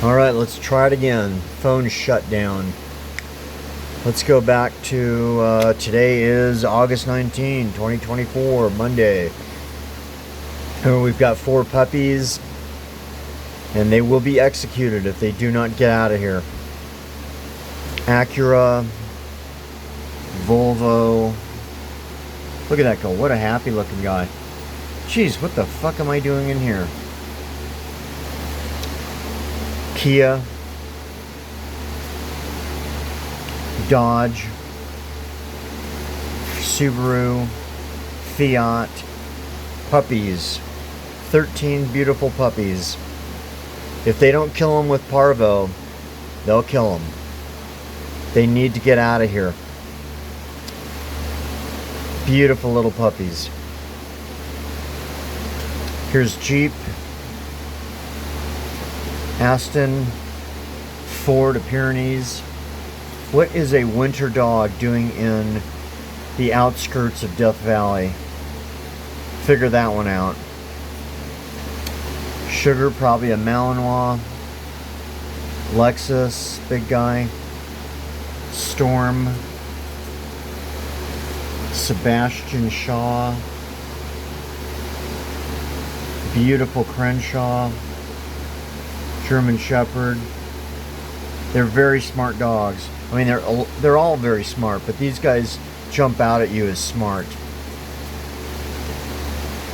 Alright, let's try it again. Phone shut down. Let's go back to today is August 19, 2024, Monday. And we've got 4 puppies, and they will be executed if they do not get out of here. Acura, Volvo. Look at that guy. What a happy looking guy. Jeez, what the fuck am I doing in here? Kia, Dodge, Subaru, Fiat, puppies. 13 beautiful puppies. If they don't kill them with parvo, they'll kill them. They need to get out of here. Beautiful little puppies. Here's Jeep, Aston, Ford Pyrenees. What is a winter dog doing in the outskirts of Death Valley? Figure that one out. Sugar, probably a Malinois. Lexus, big guy. Storm. Sebastian Shaw. Beautiful Crenshaw. German Shepherd. They're very smart dogs. I mean, they're all very smart, but these guys jump out at you as smart.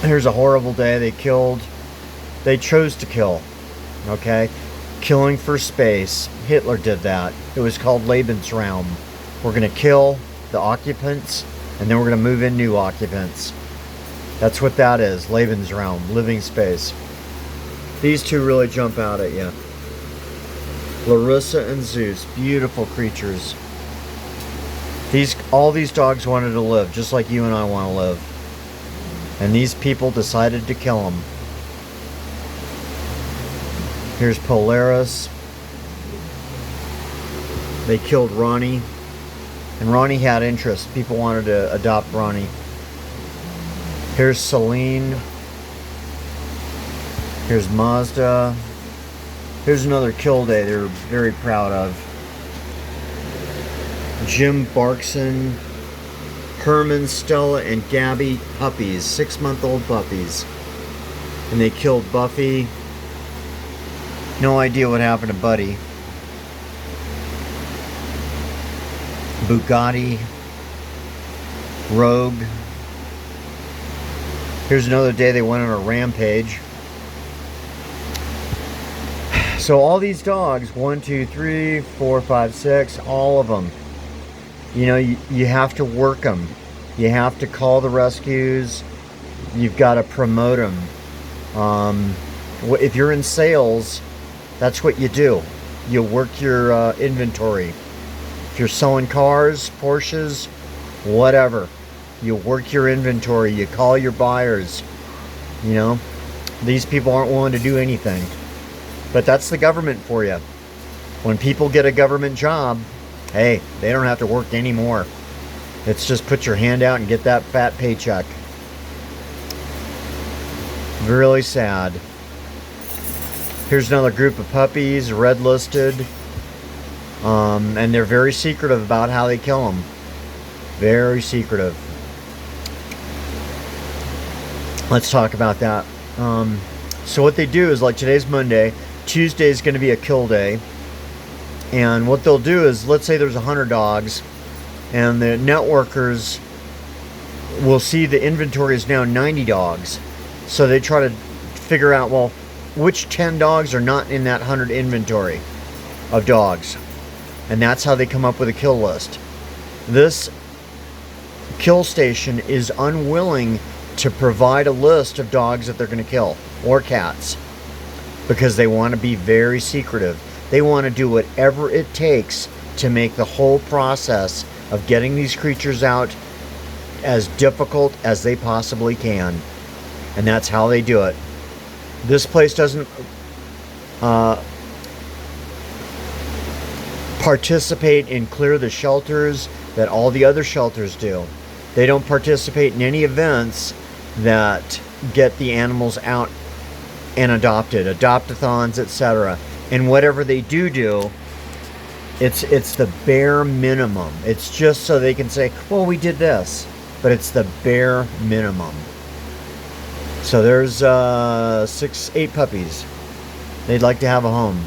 Here's a horrible day. They chose to kill. Okay? Killing for space. Hitler did that. It was called Lebensraum. We're going to kill the occupants, and then we're going to move in new occupants. That's what that is. Lebensraum. Living space. These two really jump out at you. Larissa and Zeus. Beautiful creatures. All these dogs wanted to live, just like you and I want to live. And these people decided to kill them. Here's Polaris. They killed Ronnie. And Ronnie had interest. People wanted to adopt Ronnie. Here's Celine. Here's Mazda. Here's another kill day they're very proud of. Jim Barkson. Herman, Stella, and Gabby puppies. 6-month-old puppies. And they killed Buffy. No idea what happened to Buddy. Bugatti. Rogue. Here's another day they went on a rampage. So all these dogs, 1, 2, 3, 4, 5, 6, all of them. You know, you have to work them. You have to call the rescues. You've got to promote them. If you're in sales, that's what you do. You work your inventory. If you're selling cars, Porsches, whatever, you work your inventory. You call your buyers. You know, these people aren't willing to do anything. But that's the government for you. When people get a government job, hey, they don't have to work anymore. It's just put your hand out and get that fat paycheck. Really sad. Here's another group of puppies, red listed. And they're very secretive about how they kill them. Very secretive. Let's talk about that. So what they do is, like, today's Monday. Tuesday is going to be a kill day. And what they'll do is, let's say there's 100 dogs, and the networkers will see the inventory is now 90 dogs. So they try to figure out, well, which 10 dogs are not in that 100 inventory of dogs. And that's how they come up with a kill list. This kill station is unwilling to provide a list of dogs that they're going to kill, or cats, because they want to be very secretive. They want to do whatever it takes to make the whole process of getting these creatures out as difficult as they possibly can. And that's how they do it. This place doesn't participate in clear the shelters that all the other shelters do. They don't participate in any events that get the animals out and adopted, adopt-a-thons, etc. And whatever they do, it's the bare minimum. It's just so they can say, well, we did this. But it's the bare minimum. So there's 8 puppies. They'd like to have a home.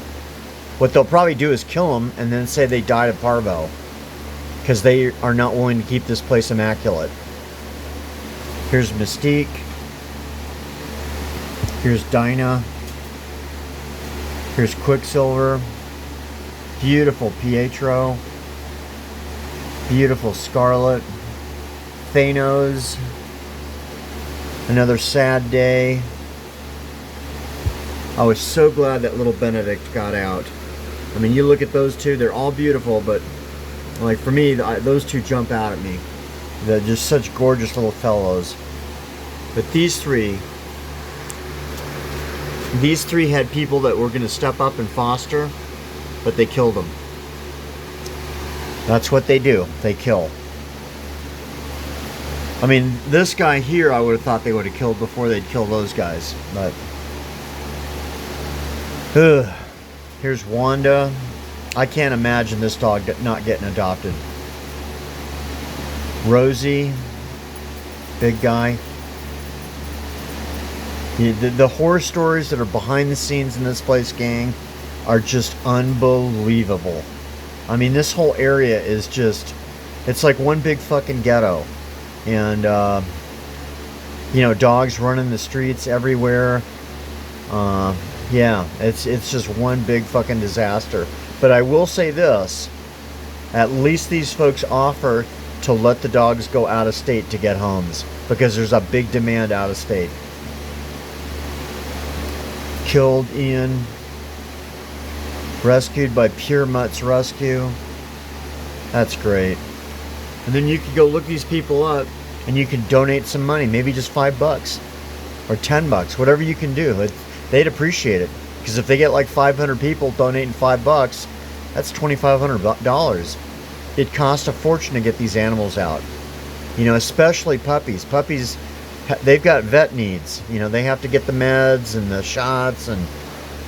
What they'll probably do is kill them and then say they died of parvo, because they are not willing to keep this place immaculate. Here's Mystique. Here's Dinah. Here's Quicksilver. Beautiful Pietro. Beautiful Scarlet. Thanos. Another sad day. I was so glad that little Benedict got out. I mean, you look at those two, they're all beautiful, but like for me, those two jump out at me. They're just such gorgeous little fellows. But these three had people that were going to step up and foster, but they killed them. That's what they do. They kill. I mean, this guy here, I would have thought they would have killed before they'd kill those guys. But here's Wanda. I can't imagine this dog not getting adopted. Rosie, big guy. The horror stories that are behind the scenes in this place, gang, are just unbelievable. I mean, this whole area is just, it's like one big fucking ghetto. And, you know, dogs running the streets everywhere. Yeah, it's just one big fucking disaster. But I will say this, at least these folks offer to let the dogs go out of state to get homes, because there's a big demand out of state. Killed Ian. Rescued by Pure Mutt's Rescue. That's great. And then you can go look these people up and you can donate some money, maybe just $5 or $10, whatever you can do. They'd appreciate it, because if they get like 500 people donating $5, that's $2,500. It costs a fortune to get these animals out. You know, especially puppies. Puppies, they've got vet needs. You know, they have to get the meds and the shots, and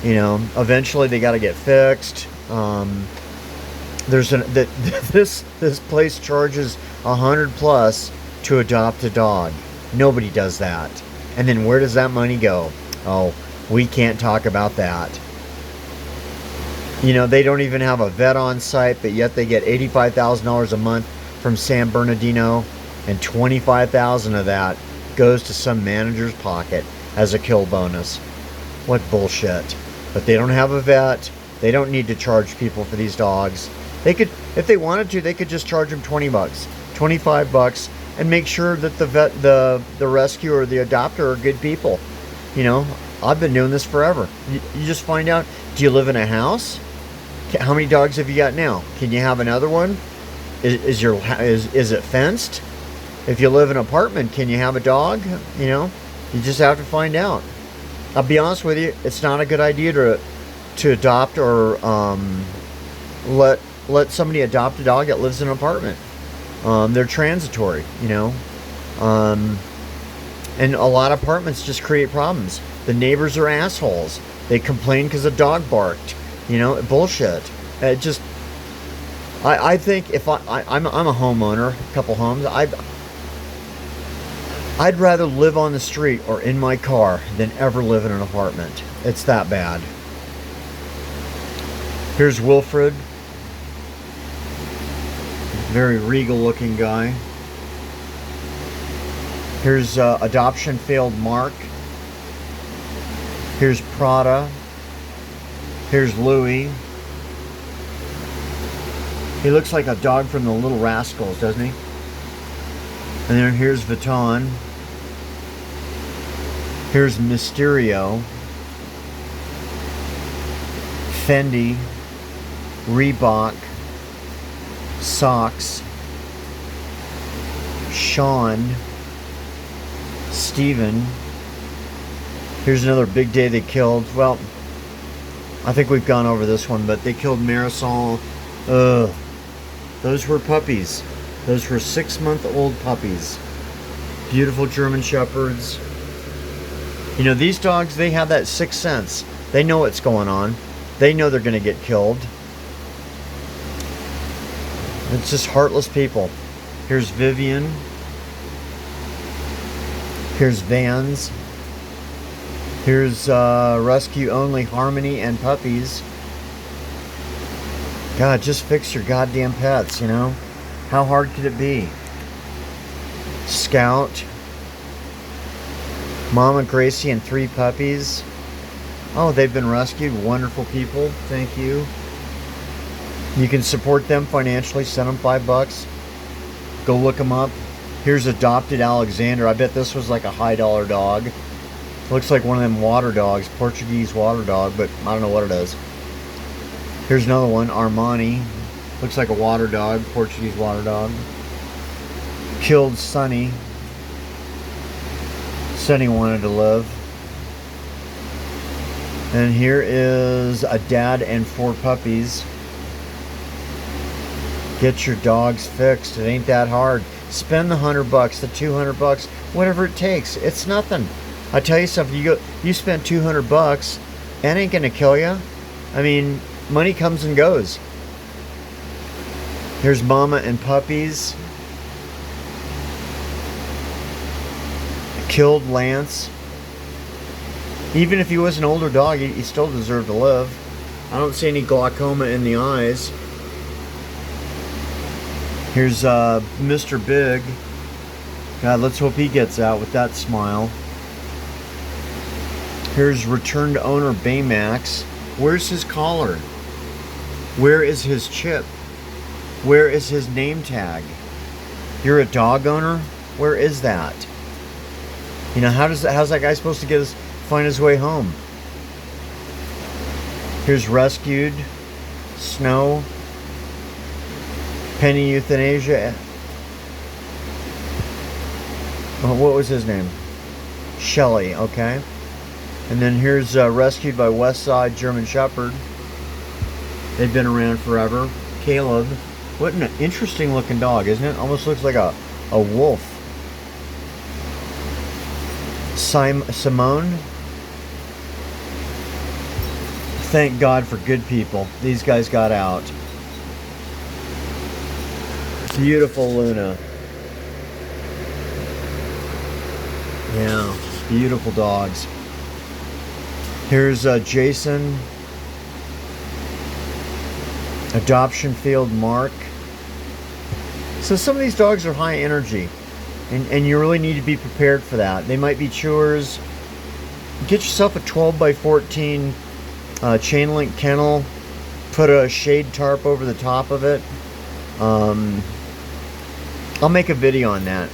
you know, eventually they got to get fixed. This place charges $100+ to adopt a dog. Nobody does that. And then where does that money go? Oh, we can't talk about that. You know, they don't even have a vet on site, but yet they get $85,000 a month from San Bernardino, and $25,000 of that goes to some manager's pocket as a kill bonus. What bullshit. But they don't have a vet. They don't need to charge people for these dogs. They could, if they wanted to, they could just charge them $20, $25, and make sure that the vet, the rescuer, or the adopter are good people. You know, I've been doing this forever. You just find out, do you live in a house? How many dogs have you got now? Can you have another one? Is it fenced? If you live in an apartment, can you have a dog? You know, you just have to find out. I'll be honest with you, it's not a good idea to adopt or let somebody adopt a dog that lives in an apartment. They're transitory, you know. And a lot of apartments just create problems. The neighbors are assholes. They complain because a dog barked. You know, bullshit. It just, I think if I'm a homeowner, a couple homes, I'd rather live on the street or in my car than ever live in an apartment. It's that bad. Here's Wilfred. Very regal looking guy. Here's adoption failed Mark. Here's Prada. Here's Louie. He looks like a dog from the Little Rascals, doesn't he? And then here's Vuitton. Here's Mysterio. Fendi. Reebok. Socks. Sean. Steven. Here's another big day they killed. Well, I think we've gone over this one, but they killed Marisol. Ugh. Those were puppies. Those were 6-month-old puppies. Beautiful German Shepherds. You know, these dogs, they have that sixth sense. They know what's going on. They know they're going to get killed. It's just heartless people. Here's Vivian. Here's Vans. Here's rescue only Harmony and puppies. God, just fix your goddamn pets, you know? How hard could it be? Scout. Mama Gracie and 3 puppies. Oh, they've been rescued. Wonderful people. Thank you. You can support them financially. Send them $5. Go look them up. Here's Adopted Alexander. I bet this was like a high dollar dog. Looks like one of them water dogs, Portuguese water dog, but I don't know what it is. Here's another one, Armani. Looks like a water dog, Portuguese water dog. Killed Sonny. Sonny wanted to live. And here is a dad and 4 puppies. Get your dogs fixed. It ain't that hard. Spend the $100, the $200, whatever it takes. It's nothing. I tell you something. You spend $200, that ain't gonna kill you. I mean, money comes and goes. Here's Mama and puppies. Killed Lance. Even if he was an older dog, he still deserved to live. I don't see any glaucoma in the eyes. Here's Mr. Big. God, let's hope he gets out with that smile. Here's returned owner Baymax. Where's his collar? Where is his chip? Where is his name tag? You're a dog owner? Where is that? You know, how's that guy supposed to find his way home? Here's rescued Snow. Penny Euthanasia. Oh, what was his name? Shelly, okay. And then here's rescued by Westside German Shepherd. They've been around forever. Caleb. What an interesting looking dog, isn't it? Almost looks like a wolf. Simone. Thank God for good people. These guys got out. Beautiful Luna. Yeah, beautiful dogs. Here's Jason. Adoption Field Mark. So some of these dogs are high energy, and you really need to be prepared for that. They might be chewers. Get yourself a 12 by 14 chain link kennel. Put a shade tarp over the top of it. I'll make a video on that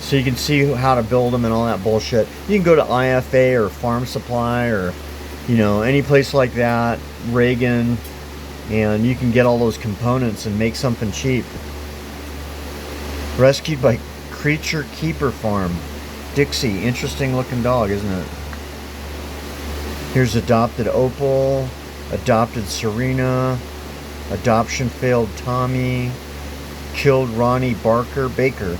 so you can see how to build them and all that bullshit. You can go to IFA or Farm Supply or, you know, any place like that, Reagan, and you can get all those components and make something cheap. Rescued by Creature Keeper Farm. Dixie, interesting looking dog, isn't it? Here's Adopted Opal, Adopted Serena, Adoption Failed Tommy, Killed Ronnie Baker.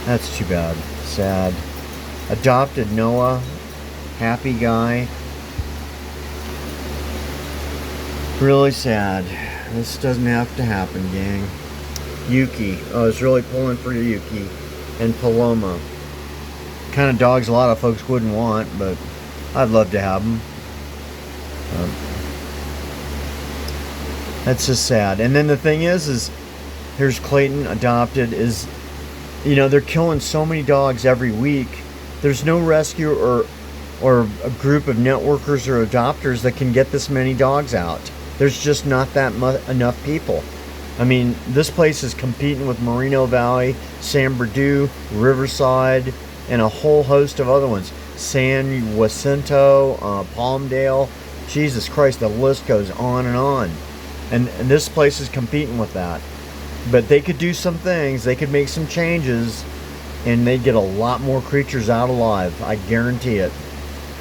That's too bad. Sad. Adopted Noah, happy guy. Really sad. This doesn't have to happen, gang. Yuki. I was really pulling for Yuki. And Paloma. Kind of dogs a lot of folks wouldn't want, but I'd love to have them. That's just sad. And then the thing is here's Clayton, adopted, is, you know, they're killing so many dogs every week. There's no rescue or a group of networkers or adopters that can get this many dogs out. There's just not that enough people. I mean, this place is competing with Moreno Valley, San Bernardino, Riverside, and a whole host of other ones. San Jacinto, Palmdale. Jesus Christ, the list goes on and on. And this place is competing with that. But they could do some things, they could make some changes, and they'd get a lot more creatures out alive. I guarantee it.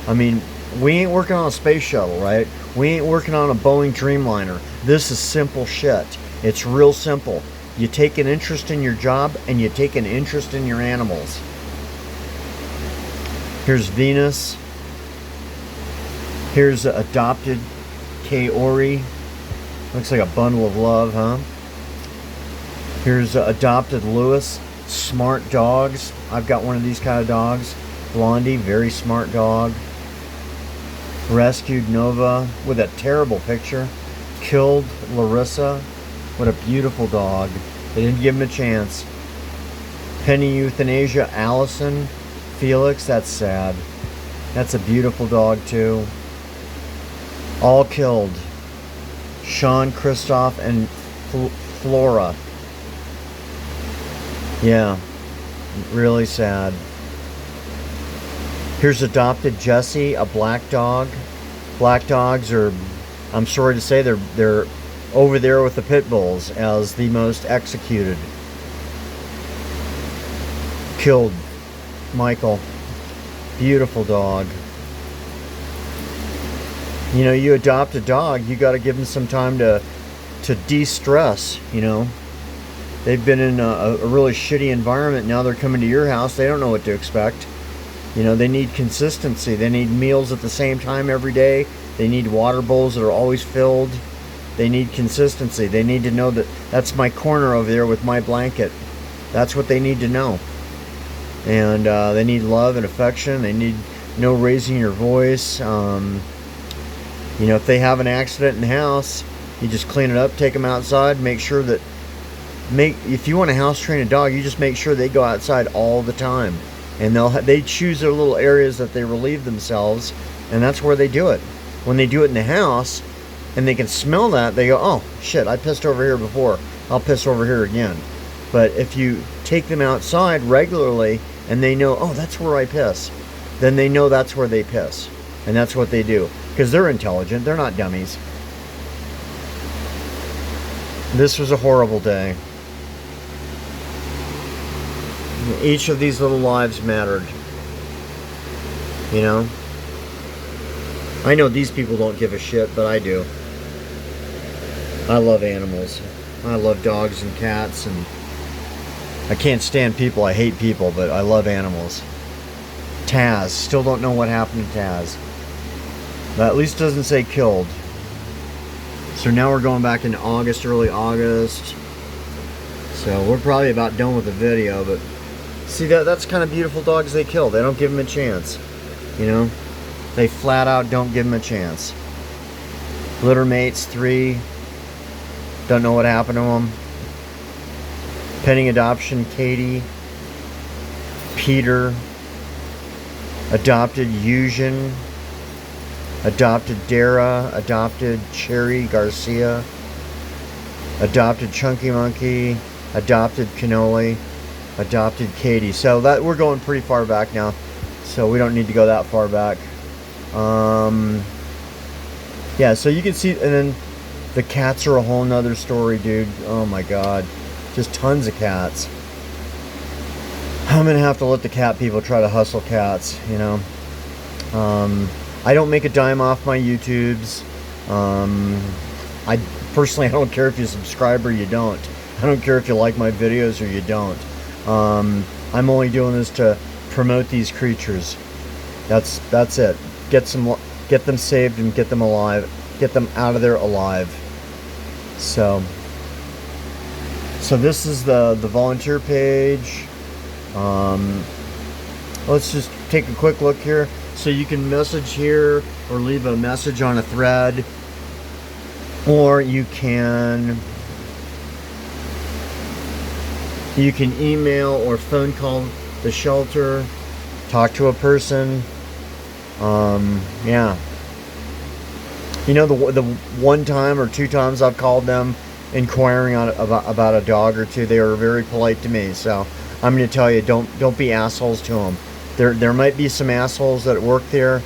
I mean, we ain't working on a space shuttle, right? We ain't working on a Boeing Dreamliner. This is simple shit. It's real simple. You take an interest in your job, and you take an interest in your animals. Here's Venus. Here's adopted Kaori. Looks like a bundle of love, huh? Here's adopted Lewis. Smart dogs. I've got one of these kind of dogs. Blondie, very smart dog. Rescued Nova with a terrible picture. Killed Larissa. What a beautiful dog. They didn't give him a chance. Penny Euthanasia Allison. Felix, that's sad. That's a beautiful dog too. All killed. Sean, Christoph, and Flora. Yeah, really sad. Here's adopted Jessie, a black dog. Black dogs are, I'm sorry to say, they're over there with the pit bulls as the most executed. Killed Michael. Beautiful dog. You know, you adopt a dog, you got to give them some time to de-stress, you know. They've been in a really shitty environment. Now they're coming to your house. They don't know what to expect. You know, they need consistency. They need meals at the same time every day. They need water bowls that are always filled. They need consistency. They need to know that that's my corner over there with my blanket. That's what they need to know. And they need love and affection. They need no raising your voice. You know, if they have an accident in the house, you just clean it up, take them outside, make sure that, if you want to house train a dog, you just make sure they go outside all the time. And they choose their little areas that they relieve themselves, and that's where they do it. When they do it in the house, and they can smell that, they go, oh, shit, I pissed over here before. I'll piss over here again. But if you take them outside regularly, and they know, oh, that's where I piss, then they know that's where they piss. And that's what they do. Because they're intelligent. They're not dummies. This was a horrible day. Each of these little lives mattered. You know? I know these people don't give a shit, but I do. I love animals. I love dogs and cats, and I can't stand people. I hate people, but I love animals. Taz. Still don't know what happened to Taz. But at least it doesn't say killed. So now we're going back into August, early August. So we're probably about done with the video, but see, that's kind of beautiful dogs they kill. They don't give them a chance. You know? They flat out don't give them a chance. Litter mates, 3. Don't know what happened to them. Pending adoption, Katie. Peter. Adopted Eugen. Adopted Dara. Adopted Cherry Garcia. Adopted Chunky Monkey. Adopted Cannoli. Adopted Katie. So that we're going pretty far back now. So we don't need to go that far back. Yeah, so you can see, and then the cats are a whole nother story, dude. Oh my god. Just tons of cats. I'm gonna have to let the cat people try to hustle cats, you know. I don't make a dime off my YouTubes. I personally, I don't care if you subscribe or you don't. I don't care if you like my videos or you don't. I'm only doing this to promote these creatures. That's it. Get them saved and get them alive. Get them out of there alive. So this is the volunteer page. Let's just take a quick look here. So you can message here or leave a message on a thread, or you can email or phone call the shelter, talk to a person. Yeah. You know, the one time or 2 times I've called them inquiring about a dog or two, they were very polite to me. So I'm going to tell you, don't be assholes to them. There might be some assholes that work there,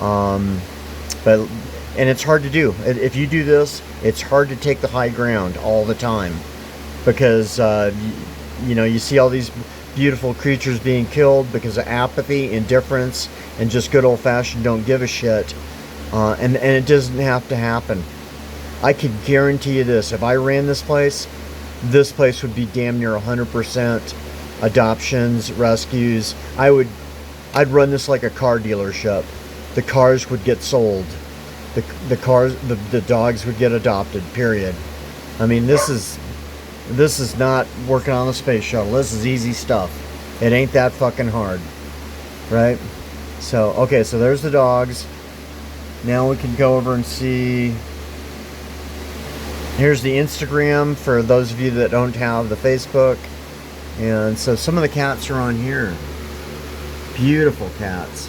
and it's hard to do. If you do this, it's hard to take the high ground all the time, because you know, you see all these beautiful creatures being killed because of apathy, indifference, and just good old-fashioned don't give a shit. And it doesn't have to happen. I could guarantee you this: if I ran this place would be damn near 100% adoptions, rescues. I'd run this like a car dealership. The cars would get sold. the dogs would get adopted, period. I mean, this is not working on the space shuttle. This is easy stuff. It ain't that fucking hard, right? So, okay, so there's the dogs. Now we can go over and see. Here's the Instagram for those of you that don't have the Facebook. And so some of the cats are on here. Beautiful cats.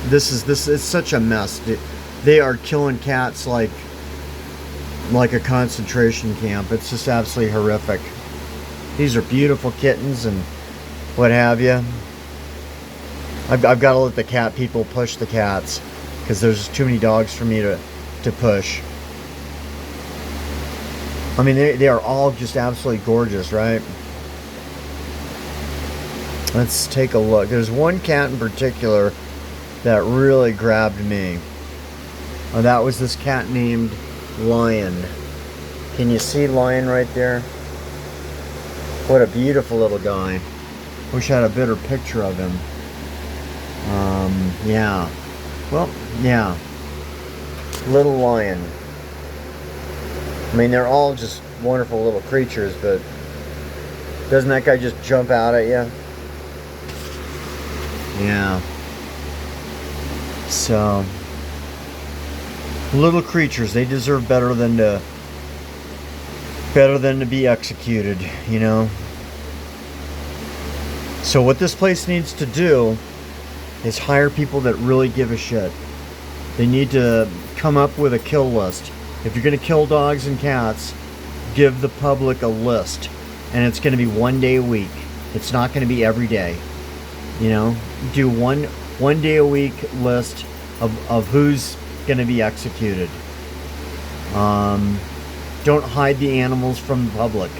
This is such a mess. They are killing cats like a concentration camp. It's just absolutely horrific. These are beautiful kittens and what have you. I've got to let the cat people push the cats because there's just too many dogs for me to push. I mean, they are all just absolutely gorgeous, right? Let's take a look. There's one cat in particular that really grabbed me. Oh, that was this cat named Lion. Can you see Lion right there? What a beautiful little guy. Wish I had a better picture of him. Yeah. Well, yeah. Little Lion. I mean, they're all just wonderful little creatures, but doesn't that guy just jump out at you? Yeah. So, little creatures, they deserve better than to be executed, you know. So what this place needs to do is hire people that really give a shit. They need to come up with a kill list. If you're going to kill dogs and cats, give the public a list. And it's going to be one day a week. It's not going to be every day. You know, do one day a week list of who's going to be executed. Don't hide the animals from the public.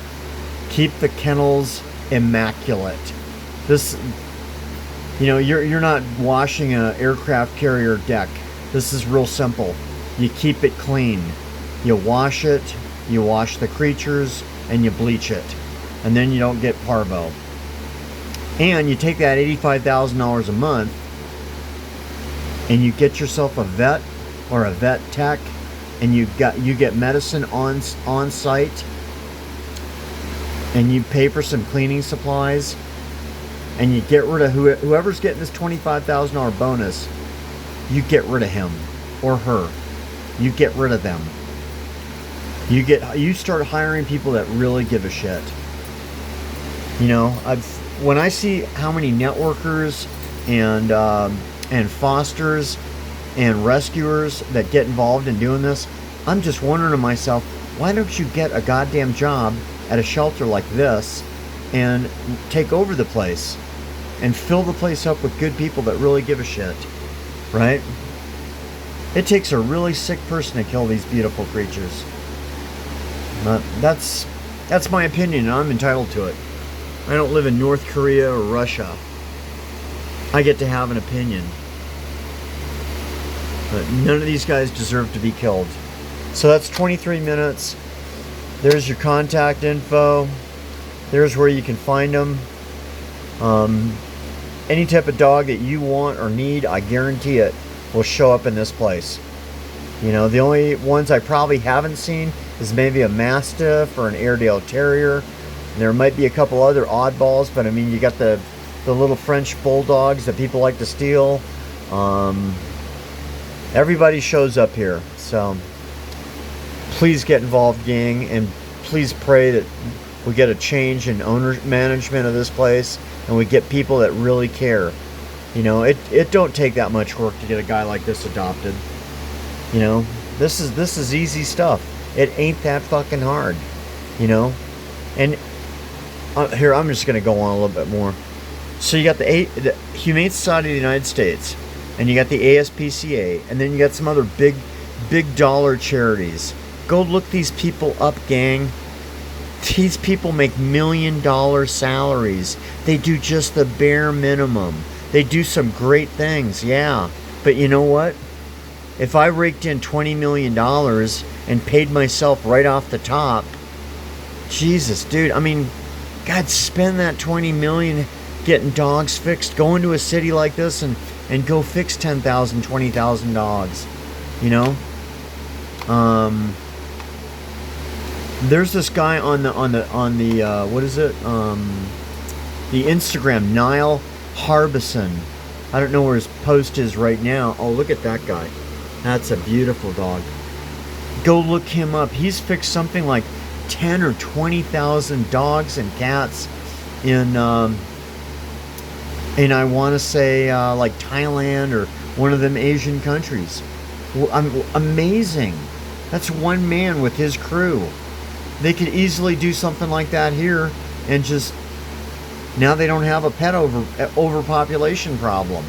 Keep the kennels immaculate. This, you know, you're not washing an aircraft carrier deck. This is real simple. You keep it clean. You wash it, you wash the creatures, and you bleach it. And then you don't get parvo. And you take that $85,000 a month and you get yourself a vet or a vet tech, and you get medicine on site, and you pay for some cleaning supplies, and you get rid of whoever's getting this $25,000 bonus. You get rid of him or her. You get rid of them. You start hiring people that really give a shit. You know, when I see how many networkers and fosters and rescuers that get involved in doing this, I'm just wondering to myself, why don't you get a goddamn job at a shelter like this and take over the place and fill the place up with good people that really give a shit, right? It takes a really sick person to kill these beautiful creatures. That's my opinion, and I'm entitled to it. I don't live in North Korea or Russia. I get to have an opinion. But none of these guys deserve to be killed. So that's 23 minutes. There's your contact info. There's where you can find them. Any type of dog that you want or need, I guarantee it, will show up in this place. You know, the only ones I probably haven't seen is maybe a Mastiff or an Airedale Terrier. There might be a couple other oddballs, but I mean, you got the little French bulldogs that people like to steal. Everybody shows up here, so please get involved, gang, and please pray that we get a change in management of this place, and we get people that really care. You know, it don't take that much work to get a guy like this adopted. You know, this is easy stuff. It ain't that fucking hard. You know, and here I'm just gonna go on a little bit more. So you got the Humane Society of the United States, and you got the ASPCA, and then you got some other big dollar charities. Go look these people up, gang. These people make $1 million salaries. They do just the bare minimum. They do some great things, yeah. But you know what? If I raked in $20 million and paid myself right off the top, Jesus, dude, I mean, God, spend that $20 million getting dogs fixed. Go into a city like this and and go fix 10,000, 20,000 dogs. You know? There's this guy on the what is it? The Instagram, Niall Harbison. I don't know where his post is right now. Oh, look at that guy. That's a beautiful dog. Go look him up. He's fixed something like 10 or 20,000 dogs and cats in I want to say like Thailand or one of them Asian countries. Amazing. That's one man with his crew. They could easily do something like that here, and just now they don't have a pet overpopulation problem.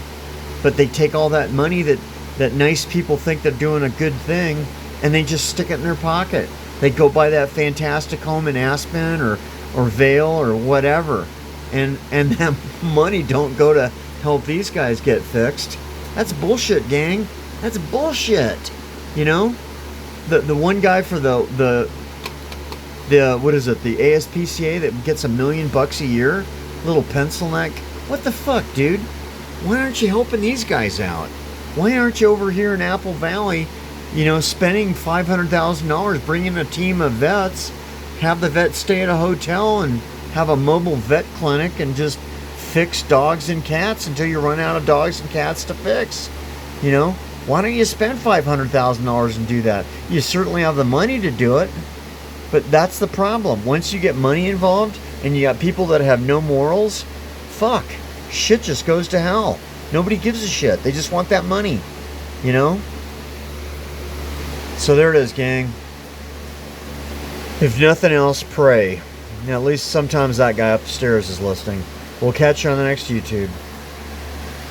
But they take all that money that nice people think they're doing a good thing, and they just stick it in their pocket. They go buy that fantastic home in Aspen or Vail or whatever, and that money don't go to help these guys get fixed. That's bullshit, gang. That's bullshit. You know, the one guy for the what is it, the ASPCA that gets $1 million a year, little pencil neck. What the fuck, dude? Why aren't you helping these guys out? Why aren't you over here in Apple Valley, you know, spending $500,000, bringing a team of vets, have the vets stay at a hotel and have a mobile vet clinic and just fix dogs and cats until you run out of dogs and cats to fix? You know, why don't you spend $500,000 and do that? You certainly have the money to do it, but that's the problem. Once you get money involved and you got people that have no morals, fuck, shit just goes to hell. Nobody gives a shit. They just want that money, you know? So there it is, gang. If nothing else, pray. At least sometimes that guy upstairs is listening. We'll catch you on the next YouTube.